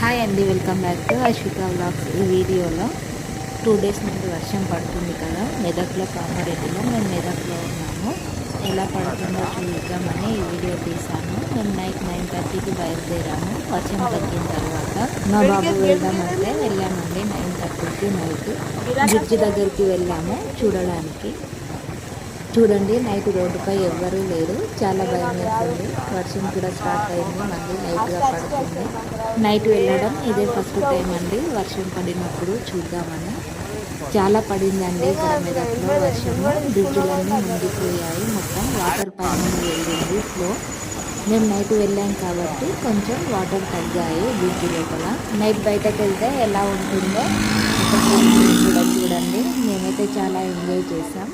Hi అండి, welcome back to అశ్విక vlogs. ఈ వీడియోలో 2 డేస్ నుండి వర్షం పడుతుంది కదా, మెదక్లో కామారెడ్డిలో. మేము మెదక్లో ఉన్నాము. ఎలా పడుతుందో చూద్దామని ఈ వీడియో తీసాను. మేము నైట్ 9:30కి బయలుదేరాము. వర్షం తగ్గిన తర్వాత మా బాబు వెళ్దామంటే వెళ్ళామండి. 9:30కి నైట్ బ్రిడ్జ్ దగ్గరికి వెళ్ళాము చూడడానికి. చూడండి, నైట్ రోడ్డుపై ఎవ్వరూ లేరు. చాలా భయం వేస్తుంది. వర్షం కూడా స్టార్ట్ అయింది, మళ్ళీ లైట్గా పడుతుంది. నైట్ వెళ్ళడం ఇదే ఫస్ట్ టైం అండి వర్షం పడినప్పుడు చూద్దామని. చాలా పడిందండి ఇక్కడ మెదక్లో వర్షము. బ్రిడ్జులన్నీ మునిగిపోయాయి, మొత్తం వాటర్ పైన వెళ్ళింది ఫ్లో. మేము నైట్ వెళ్ళాం కాబట్టి కొంచెం వాటర్ తగ్గాయి బ్రిడ్జ్ లోపల. నైట్ బయటకు వెళ్తే ఎలా ఉంటుందో కూడా చూడండి. మేమైతే చాలా ఎంజాయ్ చేసాం.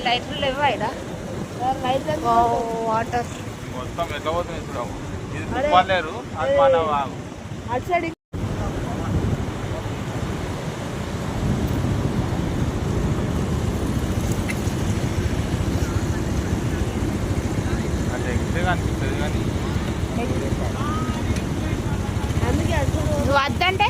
లైట్లు లేవు అయినా వాటర్ మొత్తం ఎట్లా పోతుంది చూడము. ఇది తుప్పలేరు, అది మన అటు సైడ్ అంటే ఎక్స్ట్రా అనిపిస్తుంది కానీ అందుకే వద్దంటే